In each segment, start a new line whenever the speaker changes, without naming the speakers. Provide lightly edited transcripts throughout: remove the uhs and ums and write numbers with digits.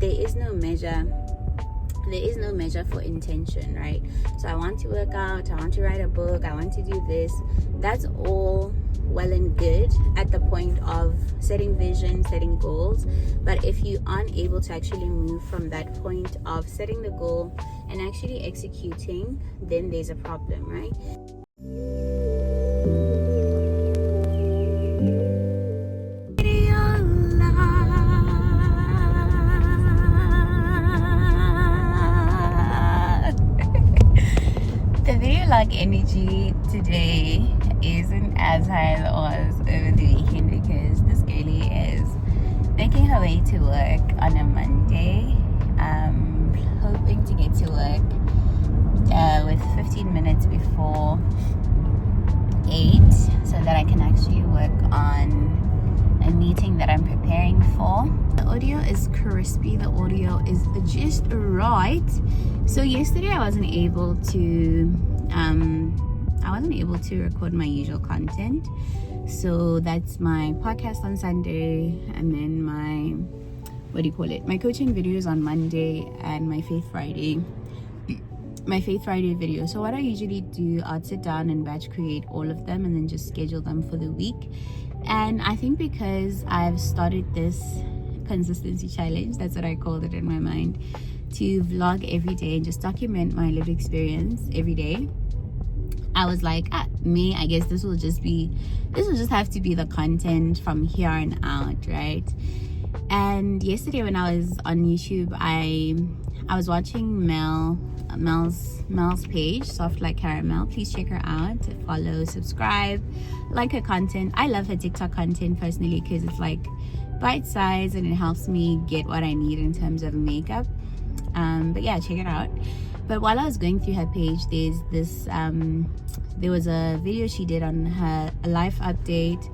there is no measure for intention, right? So I want to work out, I want to write a book, I want to do this. That's all well and good at the point of setting vision, setting goals. But if you aren't able to actually move from that point of setting the goal and actually executing, then there's a problem, right? The video log energy today isn't as high as it was over the weekend because this girlie is making her way to work on a Monday. Hoping to get to work with 15 minutes before 8 so that I can actually work on a meeting that I'm preparing for. The audio is crispy, the audio is just right. So yesterday I wasn't able to record my usual content. So that's my podcast on Sunday, and then my coaching videos on Monday, and my Faith Friday video. So what I usually do, I'd sit down and batch create all of them and then just schedule them for the week. And I think because I've started this consistency challenge, that's what I called it in my mind, to vlog every day and just document my lived experience every day, I was like, I guess this will just have to be the content from here on out, right? And yesterday when I was on YouTube, I was watching Mel's page, Soft Like Caramel. Please check her out, follow, subscribe, like her content. I love her TikTok content personally because it's like bite size and it helps me get what I need in terms of makeup. But yeah, check it out. But while I was going through her page, there was a video she did on her life update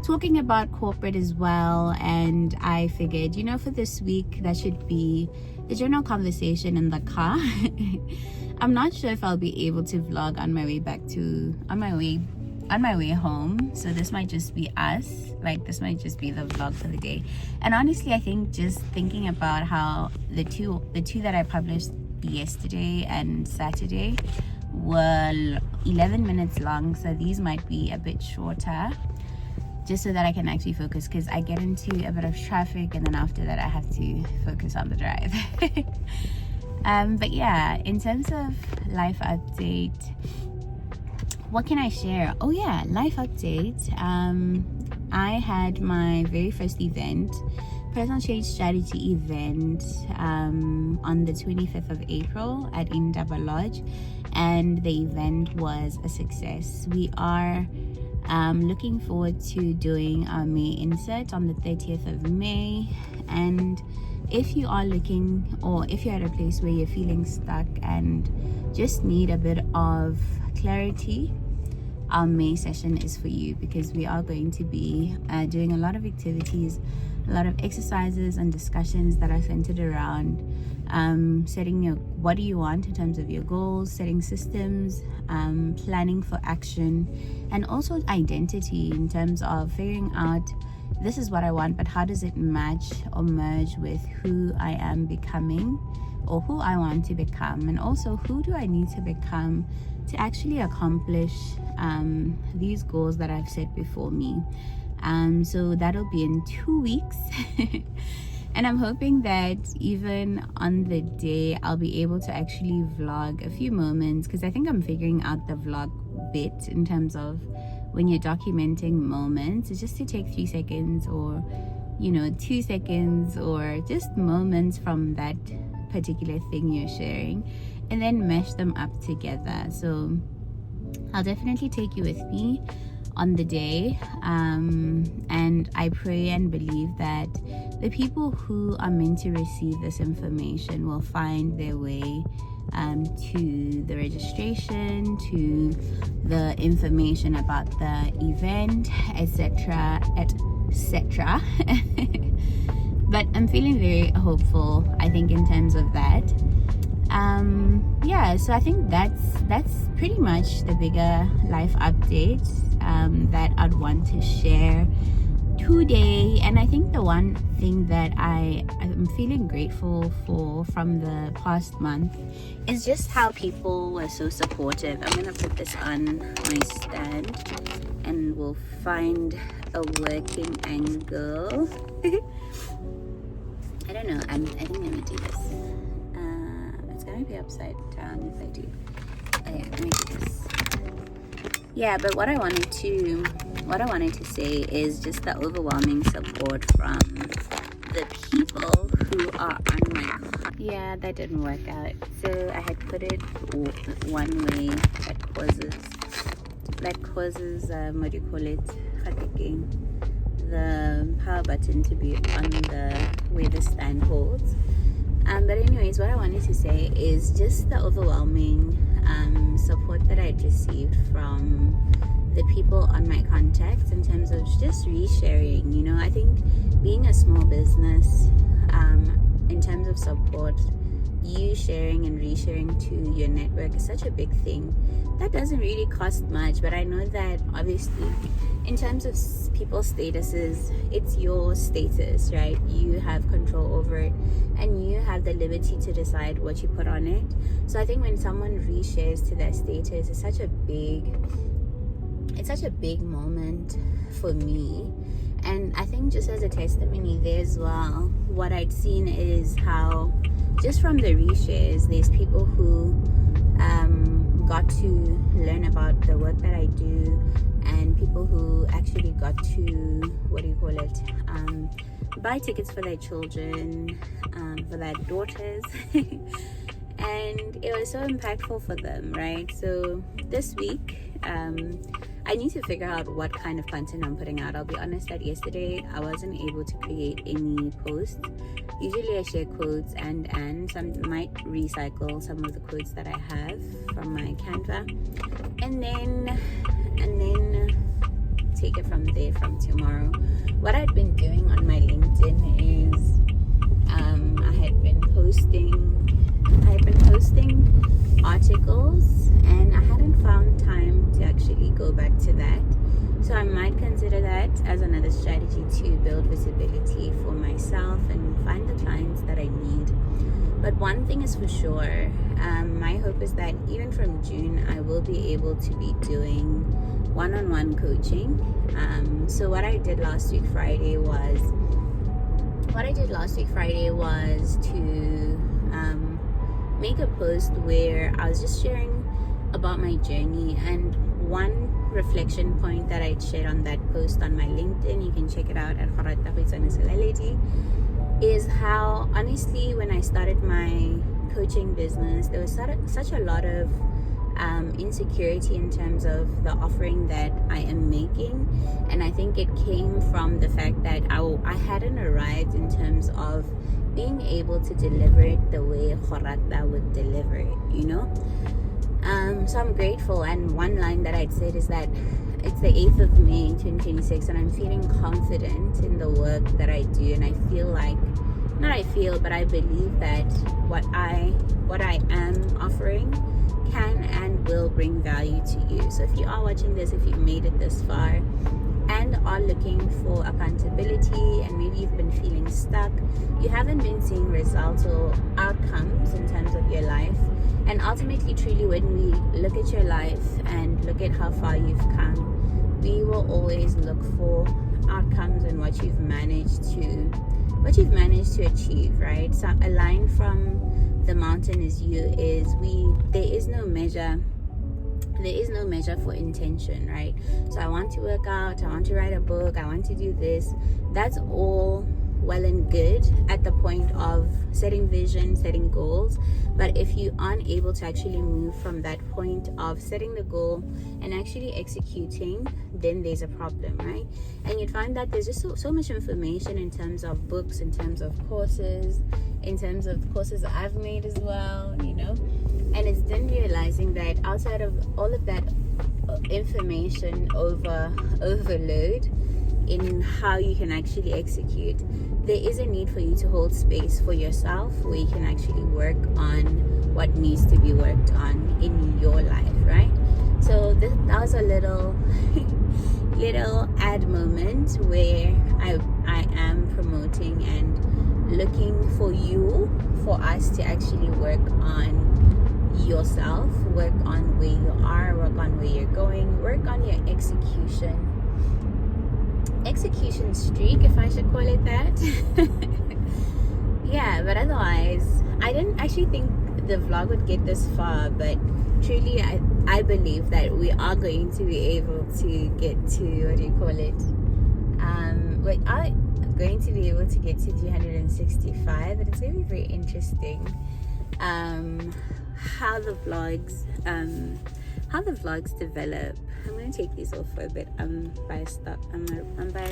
talking about corporate as well, and I figured, for this week that should be the general conversation in the car. I'm not sure if I'll be able to vlog on my way home, so this might just be us, this might just be the vlog for the day. And honestly, I think just thinking about how the two that I published yesterday and Saturday were 11 minutes long, so these might be a bit shorter, just so that I can actually focus, because I get into a bit of traffic and then after that I have to focus on the drive. But yeah, in terms of life update, what can I share? Oh yeah, life update. I had my very first event, personal change strategy event, on the 25th of April at Indaba Lodge, and the event was a success. We are looking forward to doing our May insert on the 30th of May. And if you are looking, or if you're at a place where you're feeling stuck and just need a bit of clarity, our May session is for you, because we are going to be doing a lot of activities, a lot of exercises and discussions that are centered around setting what do you want in terms of your goals, setting systems, planning for action, and also identity in terms of figuring out, this is what I want, but how does it match or merge with who I am becoming, or who I want to become, and also who do I need to become to actually accomplish these goals that I've set before me. So that'll be in 2 weeks. And I'm hoping that even on the day I'll be able to actually vlog a few moments, because I think I'm figuring out the vlog bit in terms of when you're documenting moments, it's just to take 3 seconds or 2 seconds, or just moments from that particular thing you're sharing, and then mesh them up together. So I'll definitely take you with me on the day, and I pray and believe that the people who are meant to receive this information will find their way to the registration, to the information about the event, etc. But I'm feeling very hopeful, I think, in terms of that. Yeah, so I think that's pretty much the bigger life update that I'd want to share today. And I think the one thing that I'm feeling grateful for from the past month is just how people were so supportive. I'm gonna put this on my stand and we'll find a working angle. I don't know, I think let me do this. It's gonna be upside down if I do. Oh yeah, let me do this. Yeah, but what I wanted to say is just the overwhelming support from the people who are on my yeah, that didn't work out. So I had put it one way that causes what do you call it, the power button to be on the where the stand holds. But anyways, what I wanted to say is just the overwhelming support that I received from the people on my contacts in terms of just resharing. You know, I think being a small business, in terms of support, you sharing and resharing to your network is such a big thing. That doesn't really cost much, but I know that obviously in terms of people's statuses, it's your status, right? You have control over it and you have the liberty to decide what you put on it. So I think when someone reshares to their status, it's such a big moment for me. And I think just as a testimony there as well, what I'd seen is how just from the reshares, there's people who got to learn about the work that I do, and people who actually got to, what do you call it, buy tickets for their children, for their daughters. And it was so impactful for them, right? So this week, I need to figure out what kind of content I'm putting out. I'll be honest that yesterday I wasn't able to create any posts. Usually I share quotes and some might recycle some of the quotes that I have from my Canva, and then take it from there from tomorrow. What I've been doing on my LinkedIn is I had been posting articles, and I hadn't found time to actually go back to that. So I might consider that as another strategy to build visibility for myself and find the clients that I need. But one thing is for sure, my hope is that even from June, I will be able to be doing one-on-one coaching. So what I did last week Friday was to make a post where I was just sharing about my journey, and one reflection point that I shared on that post on my LinkedIn, you can check it out at Gorata.Selaledi, is how honestly when I started my coaching business, there was such a lot of insecurity in terms of the offering that I am making, and I think it came from the fact that I hadn't arrived in terms of being able to deliver it the way Gorata would deliver it, you know. So I'm grateful, and one line that I'd said is that it's the 8th of May 2026 and I'm feeling confident in the work that I do, and I believe that what I am offering can and will bring value to you. So if you are watching this, if you've made it this far and are looking for accountability, and maybe you've been feeling stuck, you haven't been seeing results or outcomes in terms of your life, and ultimately truly when we look at your life and look at how far you've come, we will always look for outcomes and what you've managed to achieve, right? So a line from The Mountain Is You is there is no measure for intention, right? So I want to work out, I want to write a book, I want to do this. That's all well and good at the point of setting vision, setting goals. But if you aren't able to actually move from that point of setting the goal and actually executing, then there's a problem, right? And you'd find that there's just so much information in terms of books, in terms of courses I've made as well, you know. And it's then realizing that outside of all of that information overload in how you can actually execute, there is a need for you to hold space for yourself where you can actually work on what needs to be worked on in your life, right? So that was a little little ad moment where I am promoting and looking for us to actually work on yourself, work on where you are, work on where you're going, work on your execution streak, if I should call it that. Yeah, but otherwise I didn't actually think the vlog would get this far, but truly I believe that we are going to be able to get to, what do you call it, we are going to be able to get to 365, and it's going to be very interesting how the vlogs develop. I'm going to take these off for a bit. I'm by a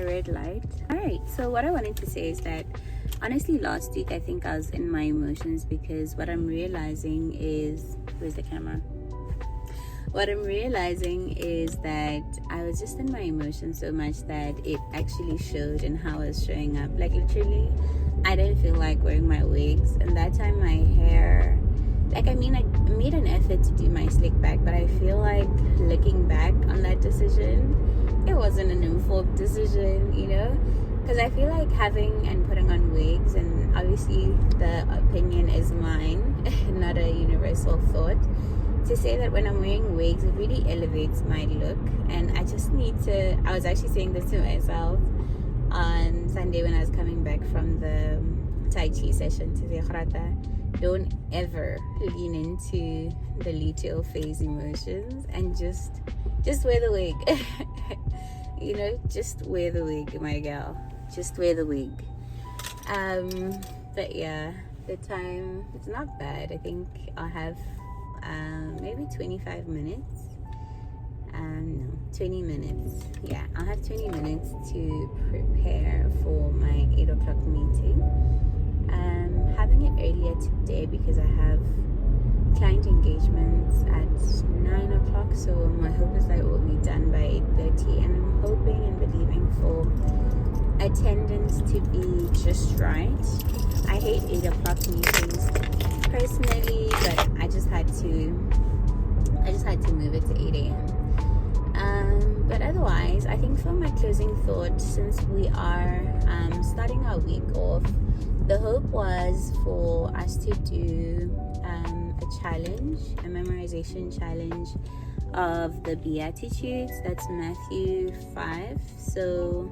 red light. Alright, so what I wanted to say is that honestly last week I think I was in my emotions, because what I'm realizing is, where's the camera? What I'm realizing is that I was just in my emotions so much that it actually showed in how I was showing up. Like literally, I didn't feel like wearing my wigs, and that time my hair, like I made an effort to do my slick back, but I feel like looking back on that decision, it wasn't an informed decision, you know? Because I feel like having and putting on wigs, and obviously the opinion is mine, not a universal thought, to say that when I'm wearing wigs, it really elevates my look. And I just need to, I was actually saying this to myself on Sunday when I was coming back from the Tai Chi session to the Gorata. Don't ever lean into the little phase emotions, and just wear the wig. You know, just wear the wig, my gal. Just wear the wig. But yeah, the time, it's not bad. I think I'll have maybe 25 minutes. No, 20 minutes. Yeah, I'll have 20 minutes to prepare for my 8 o'clock meeting. Having it earlier today because I have client engagements at 9 o'clock, so my hope is that it will be done by 8:30, and I'm hoping and believing for attendance to be just right. I hate 8 o'clock meetings personally, but I just had to move it to 8 a.m. But otherwise, I think for my closing thought, since we are starting our week off, the hope was for us to do a challenge, a memorization challenge of the Beatitudes. That's Matthew 5. So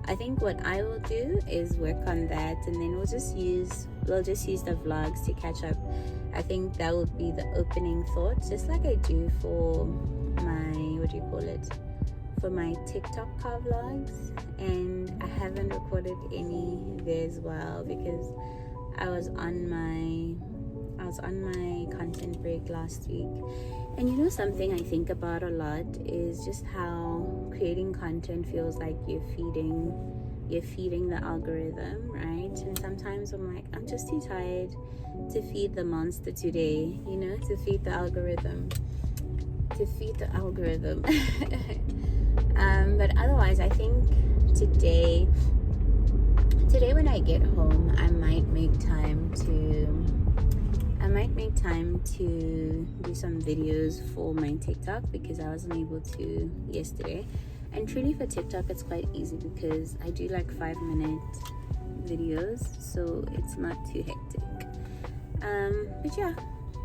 I think what I will do is work on that, and then we'll just use the vlogs to catch up. I think that would be the opening thought, just like I do for my, for my TikTok car vlogs. And I haven't recorded any there as well because I was on my content break last week. And you know, something I think about a lot is just how creating content feels like you're feeding the algorithm, right? And sometimes I'm like, I'm just too tired to feed the monster today, you know, to feed the algorithm. But otherwise, I think today when I get home, I might make time to do some videos for my TikTok, because I wasn't able to yesterday. And truly for TikTok, it's quite easy because I do like 5-minute videos, so it's not too hectic. But yeah,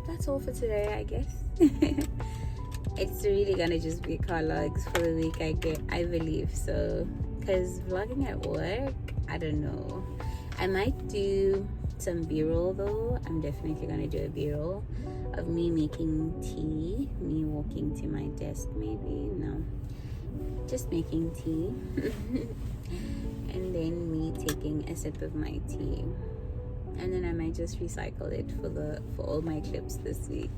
that's all for today, I guess. It's really gonna just be car logs for the week, I believe so. Because vlogging at work, I don't know. I might do some b-roll though. I'm definitely gonna do a b-roll of me making tea, me walking to my desk, maybe. No, just making tea. And then me taking a sip of my tea, and then I might just recycle it for all my clips this week.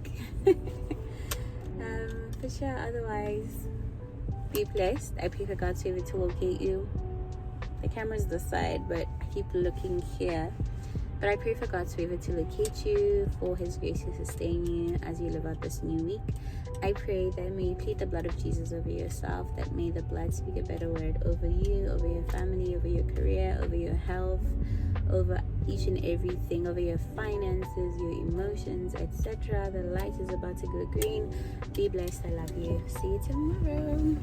But yeah, otherwise, be blessed. I pray for God's favor to locate you. The camera's this side, but I keep looking here. But I pray for God's favor to locate you, for His grace to sustain you as you live out this new week. I pray that may you plead the blood of Jesus over yourself, that may the blood speak a better word over you, over your family, over your career, over your health, over each and everything, over your finances, your emotions, etc. The light is about to go green. Be blessed. I love you. See you tomorrow.